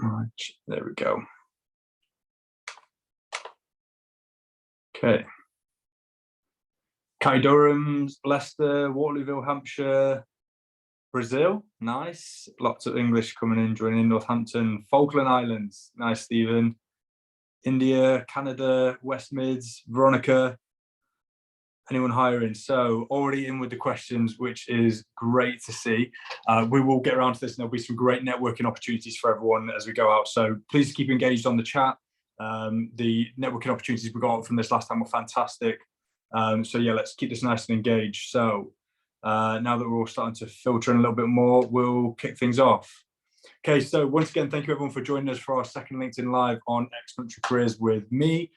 Right, there we go. Okay. County Durham, Leicester, Waterlooville, Hampshire, Brazil, nice. Lots of English coming in, joining in. Northampton, Falkland Islands, nice, Stephen. India, Canada, West Mids, Veronica. Anyone hiring? So already in with the questions, which is great to see. We will get around to this, and there'll be some great networking opportunities for everyone as we go out. So please keep engaged on the chat. The networking opportunities we got from this last time were fantastic. So yeah, let's keep this nice and engaged. So now that we're all starting to filter in a little bit more, we'll kick things off. Okay, so once again, thank you everyone for joining us for our second LinkedIn Live on Ex-Military Careers with me.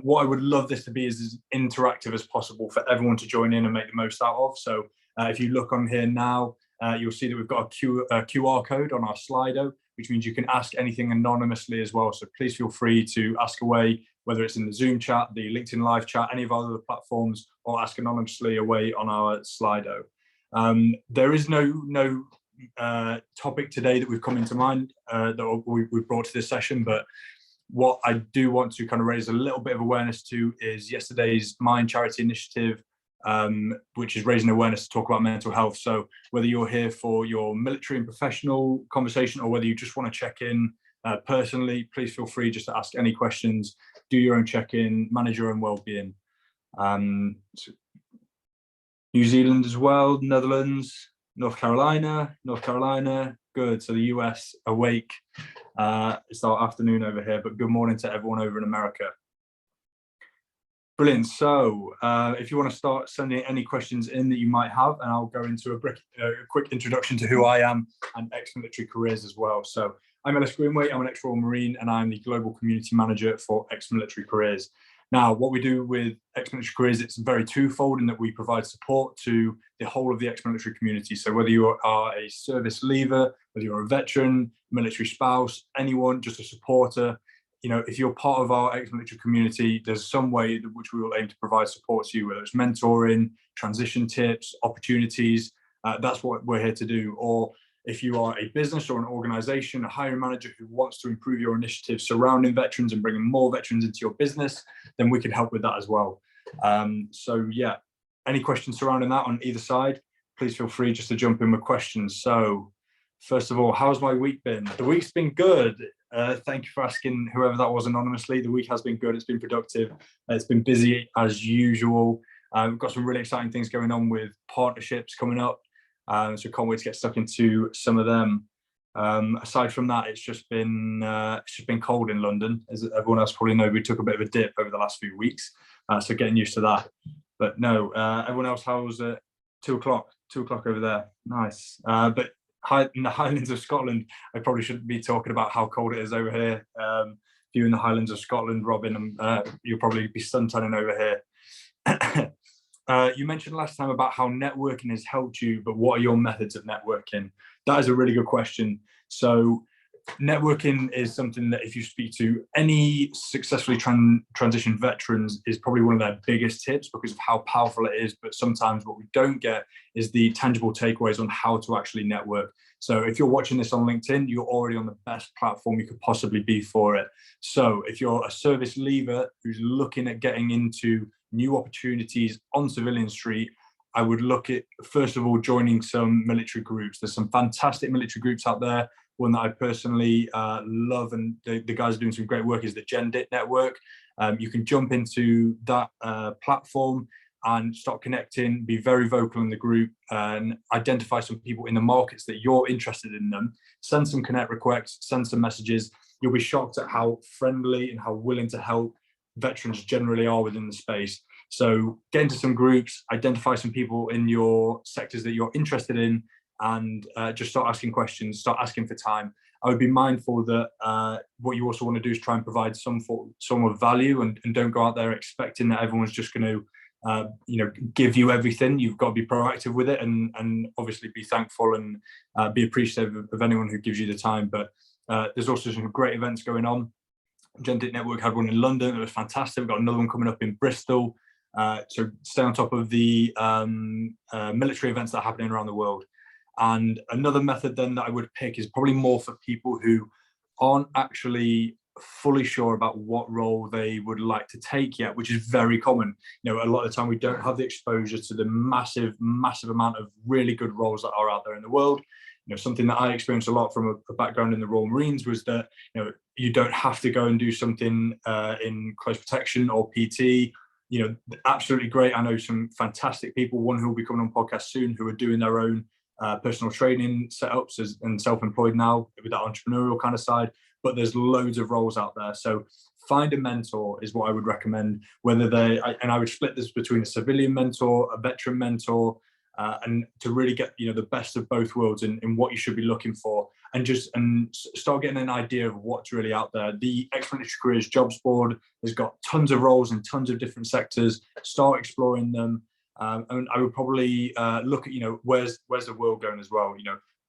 What I would love this to be is as interactive as possible for everyone to join in and make the most out of. So if you look on here now, you'll see that we've got a QR code on our Slido, which means you can ask anything anonymously as well. So please feel free to ask away, whether it's in the Zoom chat, the LinkedIn Live chat, any of our other platforms, or ask anonymously away on our Slido. There is no topic today that we've come into mind that we've brought to this session, but what I do want to kind of raise a little bit of awareness to is yesterday's Mind charity initiative, which is raising awareness to talk about mental health. So whether you're here for your military and professional conversation, or whether you just want to check in personally, please feel free just to ask any questions, do your own check-in, manage your own well-being. So New Zealand as well, Netherlands, North Carolina, good. So the US awake. It's our afternoon over here, but good morning to everyone over in America. Brilliant. So if you want to start sending any questions in that you might have, and I'll go into a quick introduction to who I am and Ex-Military Careers as well. So I'm Ellis Greenway, I'm an ex-Royal Marine, and I'm the Global Community Manager for Ex-Military Careers. Now, what we do with Ex-Military Careers, it's very twofold in that we provide support to the whole of the ex-military community. So whether you are a service leaver, whether you're a veteran, military spouse, anyone, just a supporter, you know, if you're part of our ex-military community, there's some way in which we will aim to provide support to you, whether it's mentoring, transition tips, opportunities. That's what we're here to do. Or if you are a business or an organization, a hiring manager who wants to improve your initiatives surrounding veterans and bringing more veterans into your business, then we can help with that as well. So yeah, any questions surrounding that on either side, please feel free just to jump in with questions. So first of all, how's my week been? The week's been good. Thank you for asking, whoever that was anonymously. The week has been good. It's been productive. It's been busy as usual. We've got some really exciting things going on with partnerships coming up. So can't wait to get stuck into some of them. Aside from that, it's just been cold in London. As everyone else probably knows, we took a bit of a dip over the last few weeks. So getting used to that. But no, everyone else, how's it? 2 o'clock over there. Nice. But in the Highlands of Scotland, I probably shouldn't be talking about how cold it is over here. If you're in the Highlands of Scotland, Robin, you'll probably be suntanning over here. You mentioned last time about how networking has helped you, but what are your methods of networking? That is a really good question. So networking is something that if you speak to any successfully transitioned veterans is probably one of their biggest tips because of how powerful it is. But sometimes what we don't get is the tangible takeaways on how to actually network. So if you're watching this on LinkedIn, you're already on the best platform you could possibly be for it. So if you're a service leaver who's looking at getting into new opportunities on civilian street, I would look at, first of all, joining some military groups. There's some fantastic military groups out there. One that I personally love, and the guys are doing some great work, is the GenDit network. You can jump into that platform and start connecting, be very vocal in the group, and identify some people in the markets that you're interested in them. Send some connect requests, send some messages. You'll be shocked at how friendly and how willing to help veterans generally are within the space. So get into some groups, identify some people in your sectors that you're interested in, and just start asking questions, start asking for time. I would be mindful that what you also want to do is try and provide some form of value, and don't go out there expecting that everyone's just going to give you everything. You've got to be proactive with it, and obviously be thankful and be appreciative of anyone who gives you the time. But there's also some great events going on. GenDit Network had one in London. It was fantastic. We've got another one coming up in Bristol. So stay on top of the military events that are happening around the world. And another method then that I would pick is probably more for people who aren't actually fully sure about what role they would like to take yet, which is very common. A lot of the time we don't have the exposure to the massive amount of really good roles that are out there in the world. Something that I experienced a lot from a background in the Royal Marines was that you don't have to go and do something in close protection or PT. Absolutely great. I know some fantastic people, one who will be coming on podcast soon, who are doing their own personal training setups and self-employed now with that entrepreneurial kind of side. But there's loads of roles out there. So find a mentor is what I would recommend, and I would split this between a civilian mentor, a veteran mentor, and to really get the best of both worlds in what you should be looking for, and start getting an idea of what's really out there. The Ex-Military Careers jobs board has got tons of roles in tons of different sectors. Start exploring them, and I would probably look at where's the world going as well.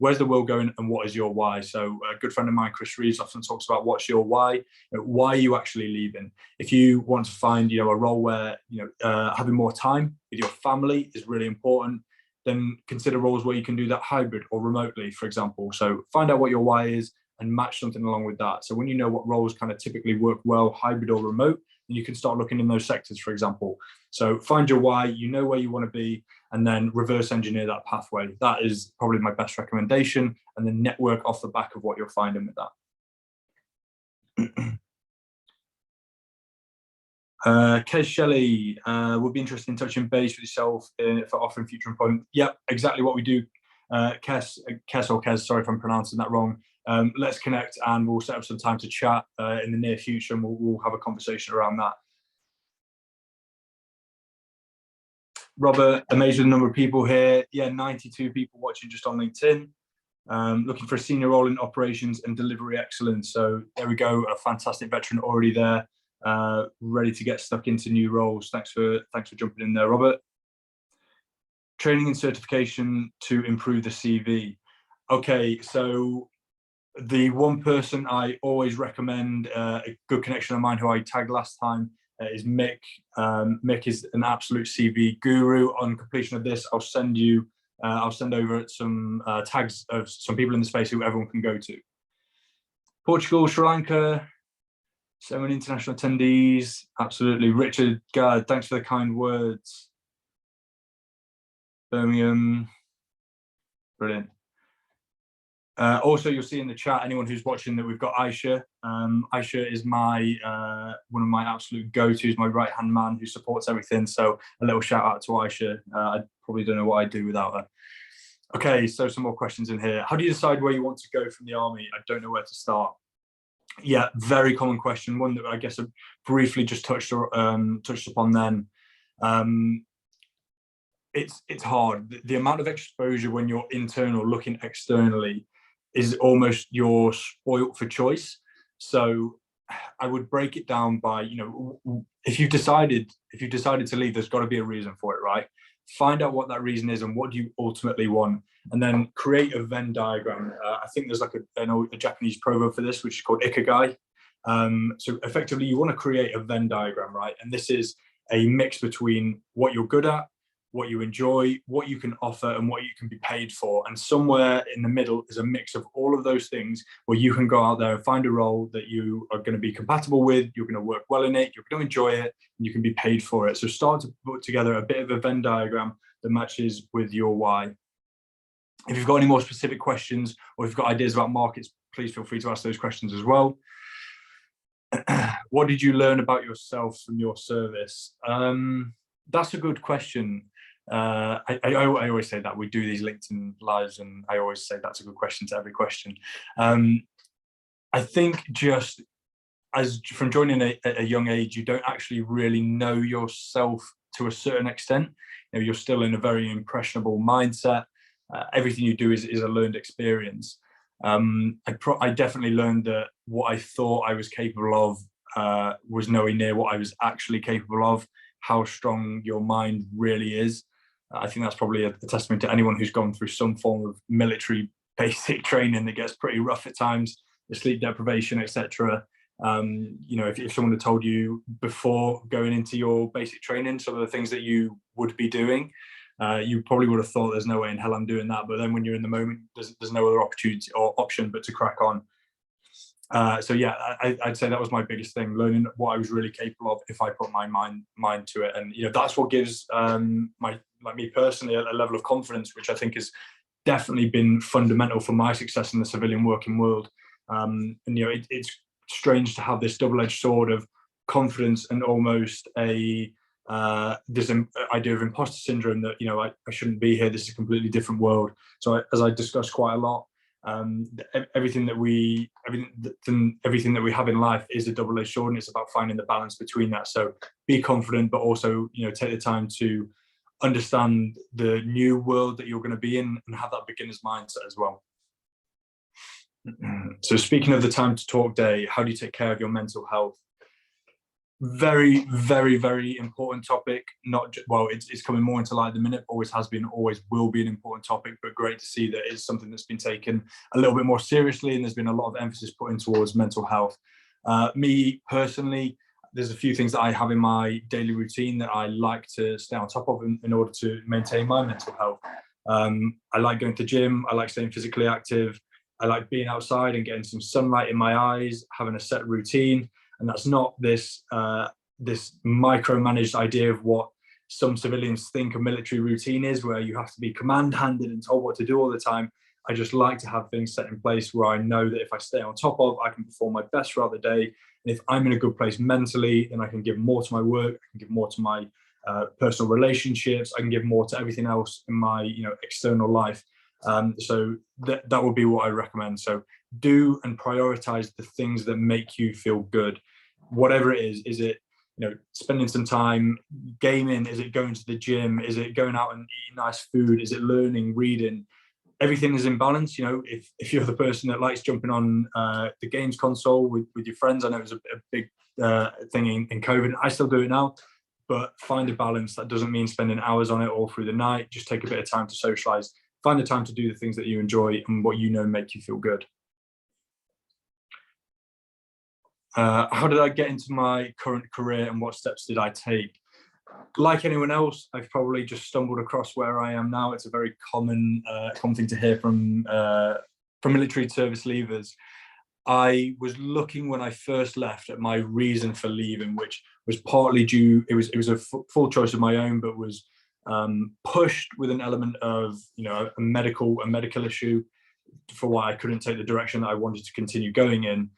Where's the world going and what is your why? So a good friend of mine, Chris Reeves, often talks about what's your why. Why are you actually leaving? If you want to find a role where having more time with your family is really important, then consider roles where you can do that hybrid or remotely, for example. So find out what your why is and match something along with that. So when you know what roles kind of typically work well, hybrid or remote, then you can start looking in those sectors, for example. So find your why, where you want to be, and then reverse engineer that pathway. That is probably my best recommendation, and then network off the back of what you're finding with that. Kez Shelley, would be interested in touching base with yourself for offering future employment. Yep, exactly what we do. Kez, sorry if I'm pronouncing that wrong. Let's connect and we'll set up some time to chat in the near future, and we'll have a conversation around that. Robert, amazed with the number of people here. Yeah, 92 people watching just on LinkedIn. Looking for a senior role in operations and delivery excellence. So there we go, a fantastic veteran already there, ready to get stuck into new roles. Thanks for jumping in there, Robert. Training and certification to improve the CV. Okay, so the one person I always recommend, a good connection of mine who I tagged last time, is Mick. Mick is an absolute CV guru. On completion of this, I'll send over some tags of some people in the space who everyone can go to. Portugal, Sri Lanka, so many international attendees. Absolutely. Richard, God, thanks for the kind words. Birmingham, brilliant. Also, you'll see in the chat, anyone who's watching, that we've got Aisha. Aisha is my one of my absolute go-tos, my right-hand man who supports everything. So a little shout out to Aisha. I probably don't know what I'd do without her. Okay, so some more questions in here. How do you decide where you want to go from the army? I don't know where to start. Yeah, very common question. One that I guess I briefly just touched upon then. It's hard. The amount of exposure when you're internal looking externally is almost you're spoilt for choice. So I would break it down by, if you've decided to leave, there's got to be a reason for it, right? Find out what that reason is and what do you ultimately want, and then create a Venn diagram. I think there's like a Japanese proverb for this, which is called ikigai. So effectively, you want to create a Venn diagram, right? And this is a mix between what you're good at, what you enjoy, what you can offer, and what you can be paid for. And somewhere in the middle is a mix of all of those things where you can go out there and find a role that you are going to be compatible with, you're going to work well in it, you're going to enjoy it, and you can be paid for it. So start to put together a bit of a Venn diagram that matches with your why. If you've got any more specific questions, or if you've got ideas about markets, please feel free to ask those questions as well. What did you learn about yourself from your service? That's a good question. I always say that we do these LinkedIn lives, and I always say that's a good question to every question. I think just as from joining at a young age, you don't actually really know yourself to a certain extent. You're still in a very impressionable mindset. Everything you do is a learned experience. I definitely learned that what I thought I was capable of was nowhere near what I was actually capable of, how strong your mind really is. I think that's probably a testament to anyone who's gone through some form of military basic training that gets pretty rough at times, the sleep deprivation, etc. If someone had told you before going into your basic training some of the things that you would be doing, you probably would have thought there's no way in hell I'm doing that. But then when you're in the moment, there's no other opportunity or option but to crack on. So yeah, I'd say that was my biggest thing, learning what I was really capable of if I put my mind to it. And that's what gives me personally a level of confidence, which I think has definitely been fundamental for my success in the civilian working world. And it's strange to have this double-edged sword of confidence and almost this idea of imposter syndrome that I shouldn't be here. This is a completely different world. So as I discussed quite a lot, everything that we have in life is a double-edged sword, and it's about finding the balance between that. So be confident, but also take the time to understand the new world that you're going to be in and have that beginner's mindset as well. So speaking of the time to talk day, how do you take care of your mental health? Very, very, very important topic. It's coming more into light at the minute. Always has been, always will be an important topic, but great to see that it's something that's been taken a little bit more seriously, and there's been a lot of emphasis put in towards mental health. Me personally, there's a few things that I have in my daily routine that I like to stay on top of in order to maintain my mental health. I like going to the gym. I like staying physically active. I like being outside and getting some sunlight in my eyes, having a set routine. And that's not this micromanaged idea of what some civilians think a military routine is, where you have to be command-handed and told what to do all the time. I just like to have things set in place where I know that if I stay on top of, I can perform my best throughout the day. And if I'm in a good place mentally, then I can give more to my work, I can give more to my personal relationships, I can give more to everything else in my external life. So that would be what I recommend. So do and prioritize the things that make you feel good, whatever it is. Is it spending some time gaming? Is it going to the gym? Is it going out and eating nice food? Is it learning, reading? Everything is in balance. If you're the person that likes jumping on the games console with your friends, I know it was a big thing in COVID. I still do it now, but find a balance. That doesn't mean spending hours on it all through the night. Just take a bit of time to socialize. Find the time to do the things that you enjoy and what make you feel good. How did I get into my current career and what steps did I take? Like anyone else, I've probably just stumbled across where I am now. It's a very common thing to hear from military service leavers. I was looking when I first left at my reason for leaving, which was partly due. It was a full choice of my own, but was pushed with an element of a medical issue for why I couldn't take the direction that I wanted to continue going in.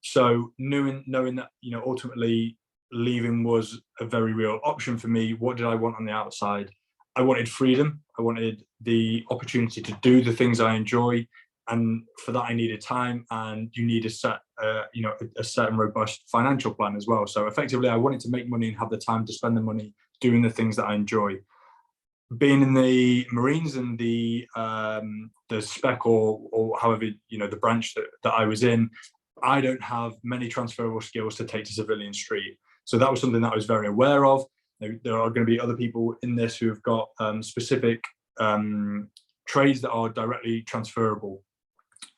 So knowing that ultimately leaving was a very real option for me, what did I want on the outside? I wanted freedom. I wanted the opportunity to do the things I enjoy, and for that I needed time, and you need a set and robust financial plan as well. So effectively I wanted to make money and have the time to spend the money doing the things that I enjoy. Being in the Marines and the spec or however the branch that I was in, I don't have many transferable skills to take to civilian street. So that was something that I was very aware of. There are going to be other people in this who have got specific trades that are directly transferable.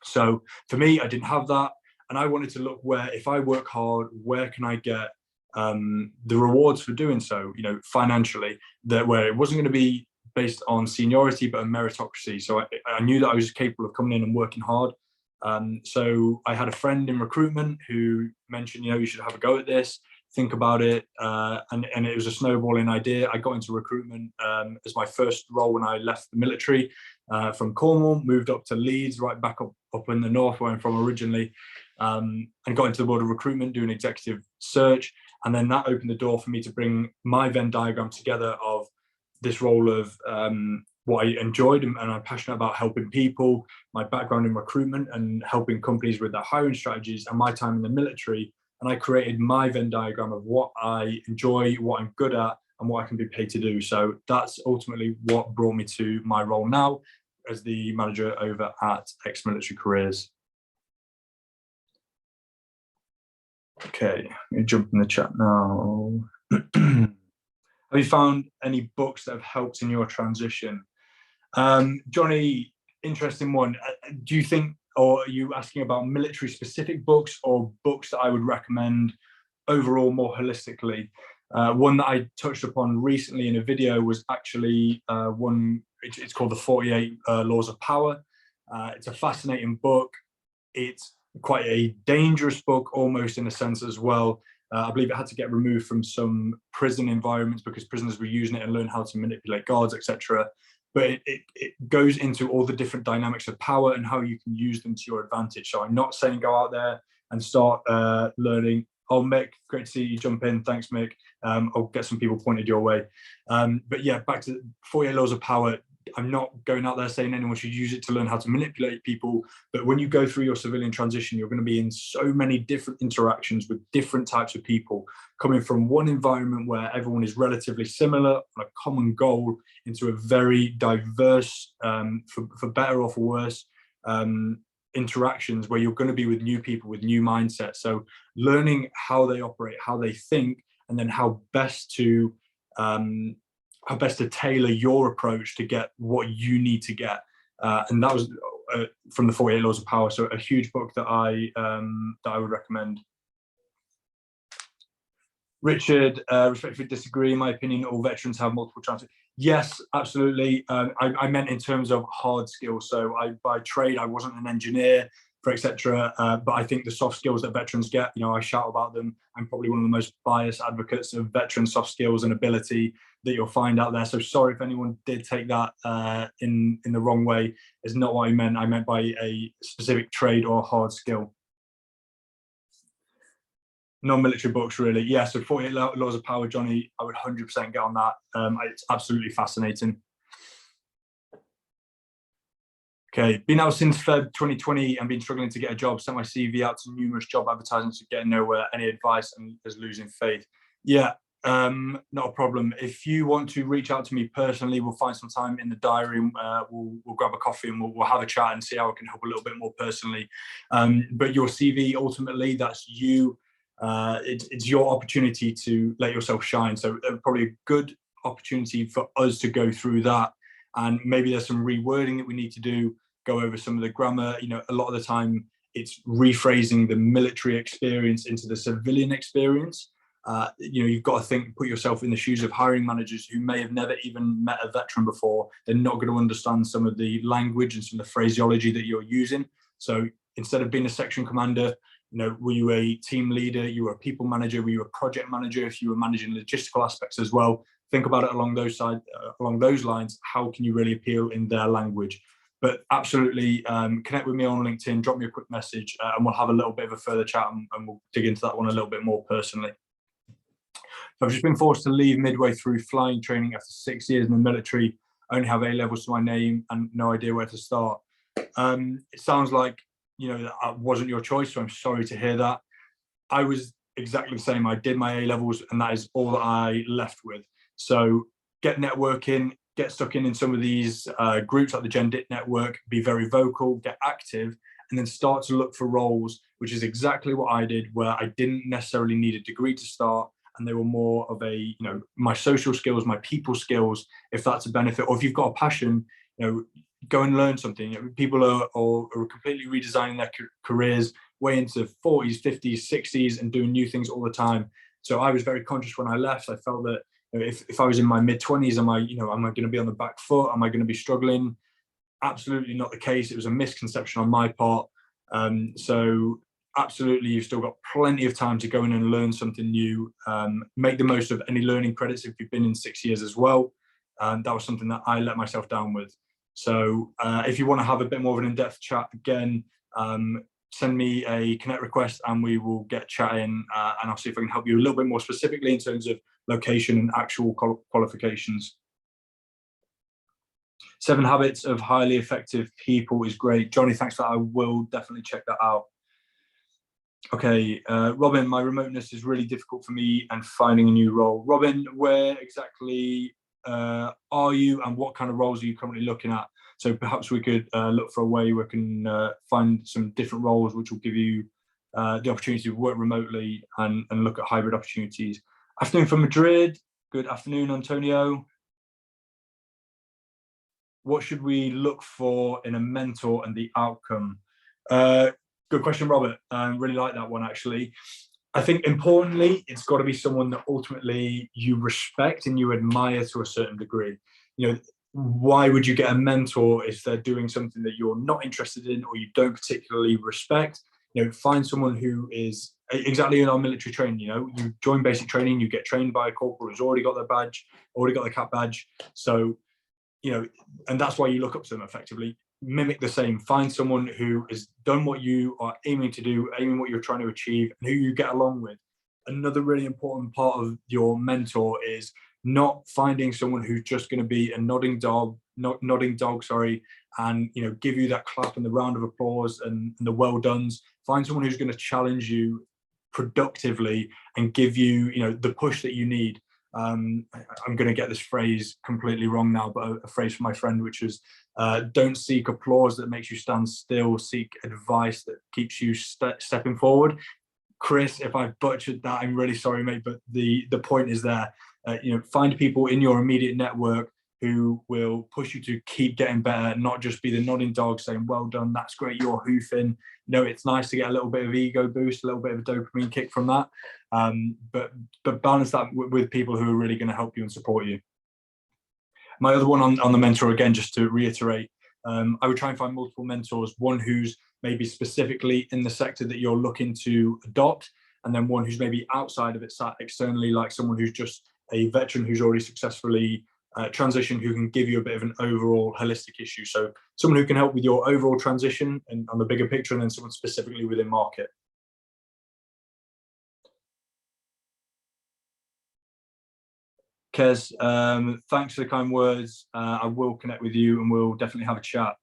So for me, I didn't have that, and I wanted to look where, if I work hard, where can I get the rewards for doing so, financially, where it wasn't going to be based on seniority, but a meritocracy. So I knew that I was capable of coming in and working hard. So I had a friend in recruitment who mentioned, you should have a go at this, think about it. And it was a snowballing idea. I got into recruitment as my first role when I left the military from Cornwall, moved up to Leeds, right back up in the north where I'm from originally, and got into the world of recruitment, doing executive search. And then that opened the door for me to bring my Venn diagram together of this role of what I enjoyed and I'm passionate about, helping people, my background in recruitment and helping companies with their hiring strategies, and my time in the military. And I created my Venn diagram of what I enjoy, what I'm good at, and what I can be paid to do. So that's ultimately what brought me to my role now as the manager over at Ex-Military Careers. Okay, let me jump in the chat now. Have you found any books that have helped in your transition? Johnny, interesting one. Do you think, or are you asking about military specific books or books that I would recommend overall more holistically? One that I touched upon recently in a video was actually it's called The 48 Laws of Power. It's a fascinating book. It's quite a dangerous book, almost in a sense as well. I believe it had to get removed from some prison environments because prisoners were using it and learn how to manipulate guards, etc. But it goes into all the different dynamics of power and how you can use them to your advantage. So I'm not saying go out there and start learning. Oh, Mick, great to see you jump in. Thanks, Mick. I'll get some people pointed your way. But yeah, back to 48 Laws of Power. I'm not going out there saying anyone should use it to learn how to manipulate people, but when you go through your civilian transition, you're going to be in so many different interactions with different types of people, coming from one environment where everyone is relatively similar on a common goal into a very diverse, for better or for worse, interactions where you're going to be with new people with new mindsets. So learning how they operate, how they think, and then how best to tailor your approach to get what you need to get. And that was from the 48 Laws of Power. So a huge book that I would recommend. Richard, respectfully disagree. In my opinion, all veterans have multiple chances. Yes, absolutely. I meant in terms of hard skills. So by trade, I wasn't an engineer, etc. But I think the soft skills that veterans get, I shout about them. I'm probably one of the most biased advocates of veteran soft skills and ability that you'll find out there. So sorry if anyone did take that in the wrong way. It's not what I meant. I meant by a specific trade or hard skill. Non-military books, really. Yeah, so 48 Laws of Power, Johnny, I would 100% get on that. It's absolutely fascinating. Okay, been out since Feb 2020 and been struggling to get a job. Sent my CV out to numerous job advertisements, getting nowhere. Any advice? And is losing faith. Yeah, not a problem. If you want to reach out to me personally, we'll find some time in the diary. We'll grab a coffee and we'll have a chat and see how I can help a little bit more personally. But your CV, ultimately, that's you. It's your opportunity to let yourself shine. So probably a good opportunity for us to go through that. And maybe there's some rewording that we need to do, go over some of the grammar. A lot of the time it's rephrasing the military experience into the civilian experience. You've got to put yourself in the shoes of hiring managers who may have never even met a veteran before. They're not going to understand some of the language and some of the phraseology that you're using. So instead of being a section commander, were you a team leader? You were a people manager? Were you a project manager? If you were managing logistical aspects as well, think about it along those lines. How can you really appeal in their language? But absolutely, connect with me on LinkedIn, drop me a quick message, and we'll have a little bit of a further chat, and we'll dig into that one a little bit more personally. So I've just been forced to leave midway through flying training after 6 years in the military. I only have A levels to my name and no idea where to start. It sounds like that wasn't your choice, so I'm sorry to hear that. I was exactly the same. I did my A levels, and that is all that I left with. So get networking, get stuck in some of these groups like the Gen Dit network, be very vocal, get active, and then start to look for roles, which is exactly what I did, where I didn't necessarily need a degree to start, and they were more of a, my social skills, my people skills, if that's a benefit, or if you've got a passion, go and learn something. People are completely redesigning their careers way into 40s, 50s, 60s, and doing new things all the time. So I was very conscious when I left. I felt that if I was in my mid-20s, am I going to be on the back foot? Am I going to be struggling? Absolutely not the case. It was a misconception on my part. So absolutely, you've still got plenty of time to go in and learn something new. Make the most of any learning credits if you've been in 6 years as well. That was something that I let myself down with. So if you want to have a bit more of an in-depth chat, again, send me a connect request and we will get chatting, and I'll see if I can help you a little bit more specifically in terms of location and actual qualifications. 7 Habits of Highly Effective People is great. Johnny, thanks for that. I will definitely check that out. Okay, Robin, my remoteness is really difficult for me and finding a new role. Robin, where exactly are you and what kind of roles are you currently looking at? So perhaps we could look for a way we can find some different roles which will give you the opportunity to work remotely and look at hybrid opportunities. Afternoon from Madrid. Good afternoon, Antonio. What should we look for in a mentor and the outcome? Good question, Robert. I really like that one, actually. I think importantly, it's got to be someone that ultimately you respect and you admire to a certain degree. Why would you get a mentor if they're doing something that you're not interested in or you don't particularly respect? find someone who is exactly in our military training. You join basic training, you get trained by a corporal who's already got their badge, already got the cap badge. So, and that's why you look up to them effectively. Mimic the same. Find someone who has done what you are aiming to do, aiming what you're trying to achieve, and who you get along with. Another really important part of your mentor is not finding someone who's just going to be a nodding dog, and give you that clap and the round of applause and the well dones. Find someone who's going to challenge you productively and give you, the push that you need. I'm going to get this phrase completely wrong now, but a phrase from my friend, which is, don't seek applause that makes you stand still, seek advice that keeps you stepping forward. Chris, if I've butchered that, I'm really sorry, mate, but the point is there. Find people in your immediate network who will push you to keep getting better, not just be the nodding dog saying, well done, that's great, you're hoofing. It's nice to get a little bit of ego boost, a little bit of a dopamine kick from that. But balance that with people who are really going to help you and support you. My other one on the mentor, again, just to reiterate, I would try and find multiple mentors, one who's maybe specifically in the sector that you're looking to adopt, and then one who's maybe outside of it, sat externally, like someone who's just a veteran who's already successfully transitioned, who can give you a bit of an overall holistic issue. So someone who can help with your overall transition and on the bigger picture, and then someone specifically within market. Kez, thanks for the kind words. I will connect with you and we'll definitely have a chat.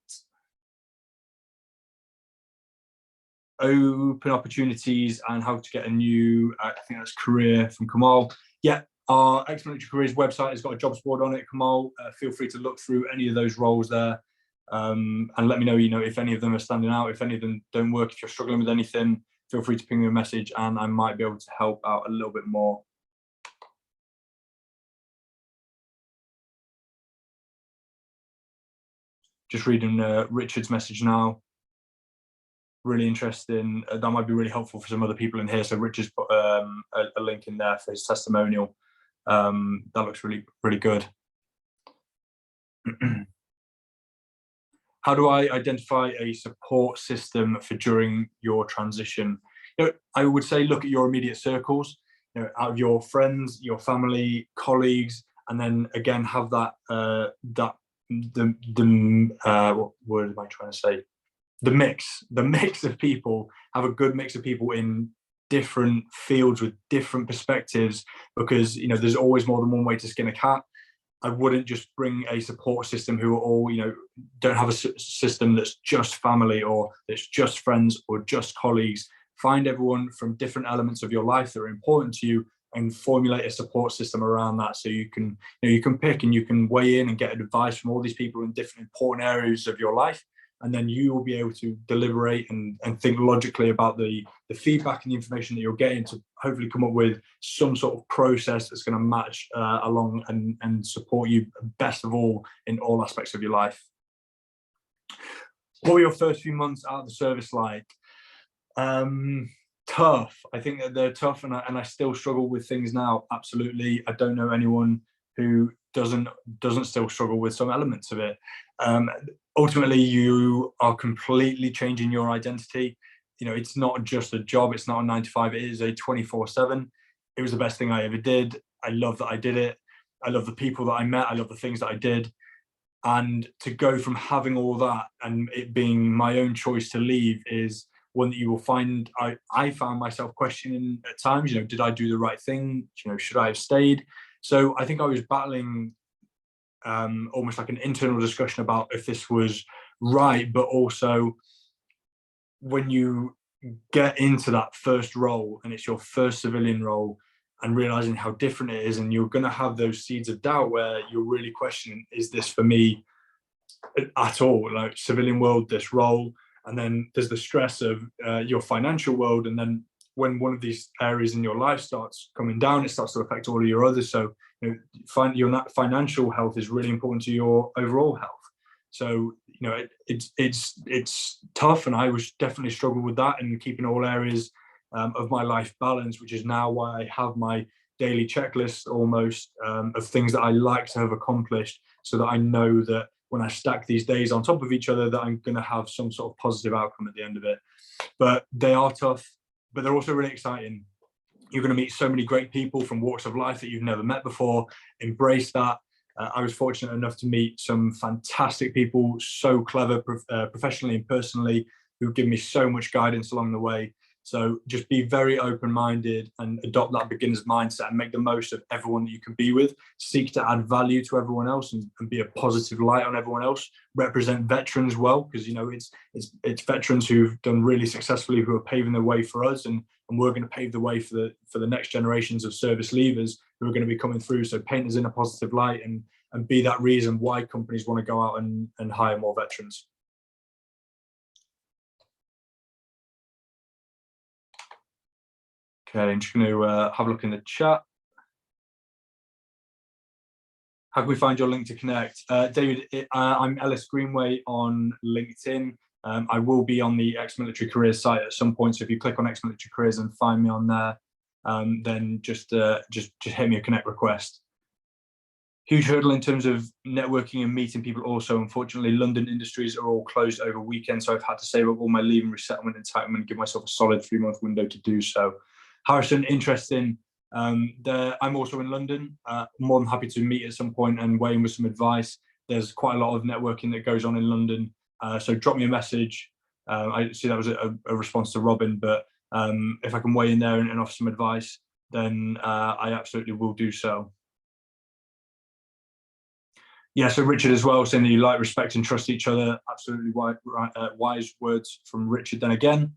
Open opportunities and how to get a new, I think that's career, from Kamal. Yeah, our Ex-Military Careers website has got a jobs board on it, Kamal. Feel free to look through any of those roles there, and let me know, if any of them are standing out, if any of them don't work, if you're struggling with anything, feel free to ping me a message and I might be able to help out a little bit more. Just reading Richard's message now. Really interesting. That might be really helpful for some other people in here. So Richard's put a link in there for his testimonial. That looks really, really good. How do I identify a support system for during your transition? I would say look at your immediate circles, out of your friends, your family, colleagues, and then again have that what word am I trying to say? The mix of people. Have a good mix of people in different fields with different perspectives, because there's always more than one way to skin a cat. I wouldn't just bring a support system who are all, don't have a system that's just family or that's just friends or just colleagues. Find everyone from different elements of your life that are important to you and formulate a support system around that. So you can pick and you can weigh in and get advice from all these people in different important areas of your life. And then you will be able to deliberate and think logically about the feedback and the information that you're getting to hopefully come up with some sort of process that's going to match along and support you best of all in all aspects of your life. What were your first few months out of the service like? Tough. I think that they're tough, and I still struggle with things now. Absolutely. I don't know anyone who doesn't still struggle with some elements of it. Ultimately, you are completely changing your identity. It's not just a job. It's not a 9 to 5. It is a 24/7. It was the best thing I ever did. I love that I did it. I love the people that I met. I love the things that I did. And to go from having all that and it being my own choice to leave is one that you will find. I found myself questioning at times. Did I do the right thing? Should I have stayed? So I think I was battling almost like an internal discussion about if this was right, but also when you get into that first role and it's your first civilian role and realizing how different it is, and you're going to have those seeds of doubt where you're really questioning, is this for me at all? Like civilian world, this role, and then there's the stress of your financial world, and then when one of these areas in your life starts coming down, it starts to affect all of your others. So find your financial health is really important to your overall health. So it's tough, and I was definitely struggled with that and keeping all areas of my life balanced, which is now why I have my daily checklist almost of things that I like to have accomplished, so that I know that when I stack these days on top of each other, that I'm going to have some sort of positive outcome at the end of it. But they are tough, but they're also really exciting. You're going to meet so many great people from walks of life that you've never met before. Embrace that. I was fortunate enough to meet some fantastic people, so clever professionally and personally, who've given me so much guidance along the way. So just be very open-minded and adopt that beginner's mindset and make the most of everyone that you can be with. Seek to add value to everyone else and be a positive light on everyone else. Represent veterans well, because it's veterans who've done really successfully, who are paving the way for us, and we're going to pave the way for the next generations of service leavers who are going to be coming through. So paint us in a positive light and be that reason why companies want to go out and hire more veterans. Okay, I'm just going to have a look in the chat. How can we find your link to connect? David, I'm Ellis Greenway on LinkedIn. I will be on the Ex-Military Careers site at some point. So if you click on Ex-Military Careers and find me on there, then just hit me a connect request. Huge hurdle in terms of networking and meeting people also. Unfortunately, London industries are all closed over weekends, so I've had to save up all my leave and resettlement entitlement and give myself a solid 3-month window to do so. Harrison, interesting. I'm also in London. More than happy to meet at some point and weigh in with some advice. There's quite a lot of networking that goes on in London. So drop me a message. I see that was a response to Robin, but if I can weigh in there and offer some advice, then I absolutely will do so. Yeah, so Richard as well, saying that you like, respect and trust each other. Absolutely wise words from Richard then again.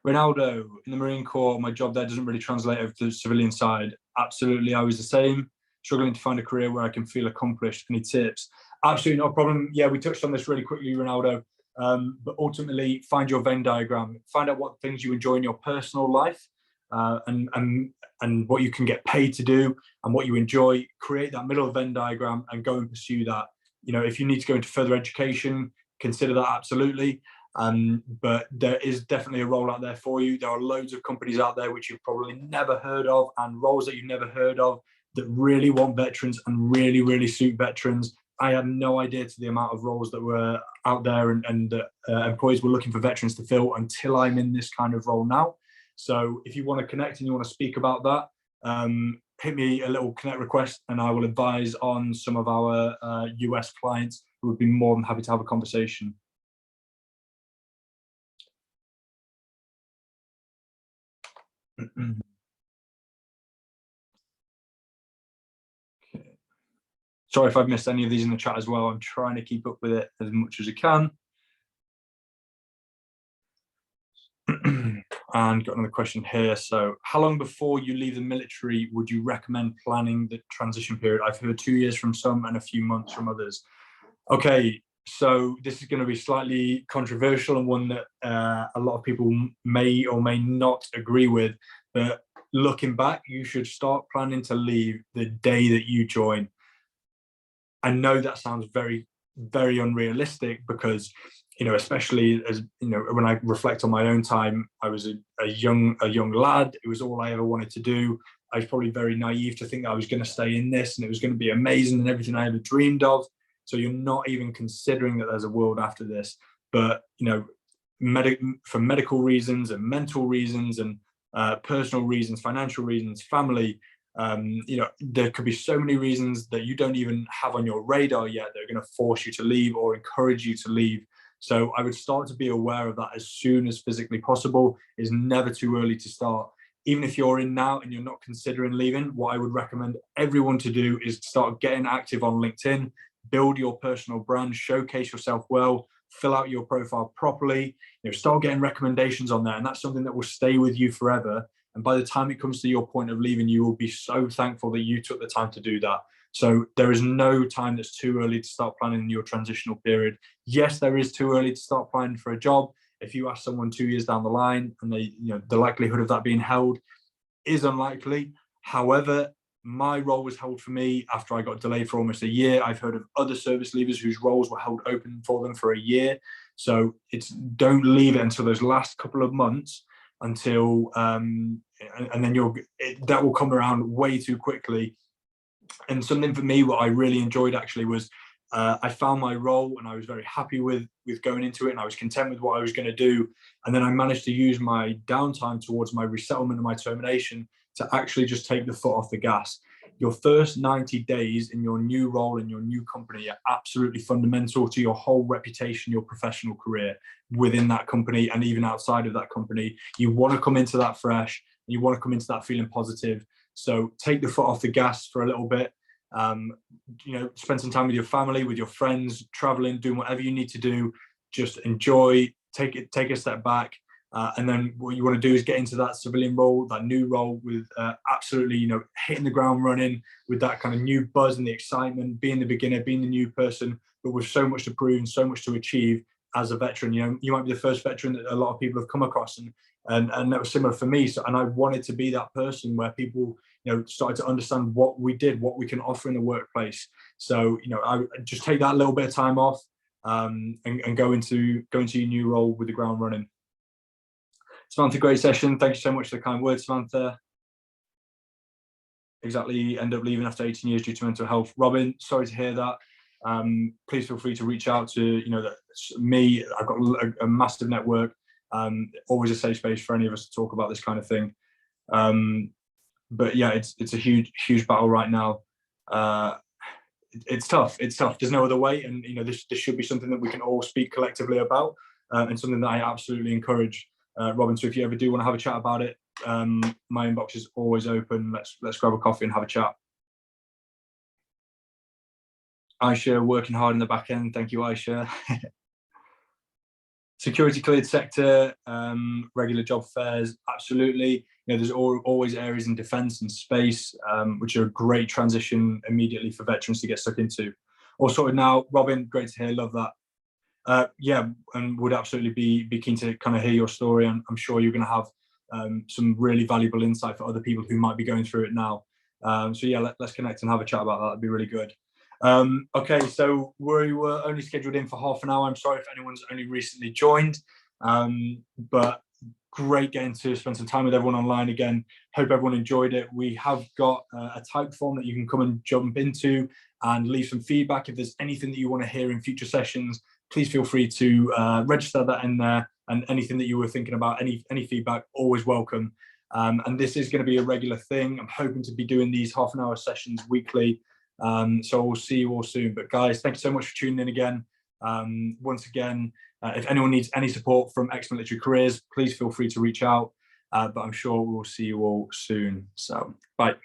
Ronaldo, in the Marine Corps, my job there doesn't really translate over to the civilian side. Absolutely, I was the same. Struggling to find a career where I can feel accomplished. Any tips? Absolutely no problem. Yeah, we touched on this really quickly, Ronaldo. But ultimately, find your Venn diagram. Find out what things you enjoy in your personal life, and what you can get paid to do, and what you enjoy. Create that middle Venn diagram and go and pursue that. If you need to go into further education, consider that absolutely. But there is definitely a role out there for you. There are loads of companies out there which you've probably never heard of, and roles that you've never heard of that really want veterans and really, really suit veterans. I had no idea to the amount of roles that were out there and employees were looking for veterans to fill until I'm in this kind of role now. So if you want to connect and you want to speak about that, hit me a little connect request and I will advise on some of our US clients who would be more than happy to have a conversation. Sorry if I've missed any of these in the chat as well. I'm trying to keep up with it as much as I can. And got another question here. So how long before you leave the military would you recommend planning the transition period? I've heard 2 years from some and a few months from others. Okay, so this is going to be slightly controversial and one that a lot of people may or may not agree with. But looking back, you should start planning to leave the day that you join. I know that sounds very, very unrealistic because, especially as, when I reflect on my own time, I was a young lad. It was all I ever wanted to do. I was probably very naive to think that I was going to stay in this and it was going to be amazing and everything I ever dreamed of. So you're not even considering that there's a world after this. But, for medical reasons and mental reasons and personal reasons, financial reasons, family, there could be so many reasons that you don't even have on your radar yet that are going to force you to leave or encourage you to leave. So I would start to be aware of that as soon as physically possible. It's never too early to start. Even if you're in now and you're not considering leaving, what I would recommend everyone to do is start getting active on LinkedIn, build your personal brand, showcase yourself well, fill out your profile properly, start getting recommendations on there. And that's something that will stay with you forever. And by the time it comes to your point of leaving, you will be so thankful that you took the time to do that. So there is no time that's too early to start planning your transitional period. Yes, there is too early to start planning for a job. If you ask someone 2 years down the line and the likelihood of that being held is unlikely. However, my role was held for me after I got delayed for almost a year. I've heard of other service leavers whose roles were held open for them for a year. So don't leave it until those last couple of months until and then that will come around way too quickly. And something for me, what I really enjoyed actually was I found my role and I was very happy with going into it, and I was content with what I was going to do. And then I managed to use my downtime towards my resettlement and my termination to actually just take the foot off the gas. Your first 90 days in your new role in your new company are absolutely fundamental to your whole reputation, your professional career within that company and even outside of that company. You want to come into that fresh, you want to come into that feeling positive. So take the foot off the gas for a little bit. Spend some time with your family, with your friends, traveling, doing whatever you need to do. Just enjoy, take a step back. And then what you want to do is get into that civilian role, that new role with absolutely, hitting the ground running with that kind of new buzz and the excitement, being the beginner, being the new person, but with so much to prove and so much to achieve as a veteran. You might be the first veteran that a lot of people have come across, and that was similar for me. So, and I wanted to be that person where people, started to understand what we did, what we can offer in the workplace. So, I just take that little bit of time off and go into your new role with the ground running. Samantha, great session. Thank you so much for the kind words, Samantha. Exactly, end up leaving after 18 years due to mental health. Robin, sorry to hear that. Please feel free to reach out to me. I've got a massive network. Always a safe space for any of us to talk about this kind of thing. But yeah, it's a huge battle right now. It's tough. There's no other way, and this should be something that we can all speak collectively about, and something that I absolutely encourage. Robin, so if you ever do want to have a chat about it, my inbox is always open. Let's grab a coffee and have a chat. Aisha, working hard in the back end. Thank you, Aisha. Security cleared sector, regular job fairs, absolutely. There's always areas in defence and space, which are a great transition immediately for veterans to get stuck into. All sorted now. Robin, great to hear. Love that. Yeah, and would absolutely be keen to kind of hear your story. And I'm sure you're going to have some really valuable insight for other people who might be going through it now. So yeah, let's connect and have a chat about that. That'd be really good. Okay, so we were only scheduled in for half an hour. I'm sorry if anyone's only recently joined, but great getting to spend some time with everyone online again. Hope everyone enjoyed it. We have got a type form that you can come and jump into and leave some feedback. If there's anything that you want to hear in future sessions, please feel free to register that in there, and anything that you were thinking about, any feedback, always welcome. And this is going to be a regular thing. I'm hoping to be doing these half an hour sessions weekly. So we'll see you all soon. But guys, thank you so much for tuning in again. Once again, if anyone needs any support from Ex-Military Careers, please feel free to reach out. But I'm sure we'll see you all soon. So bye.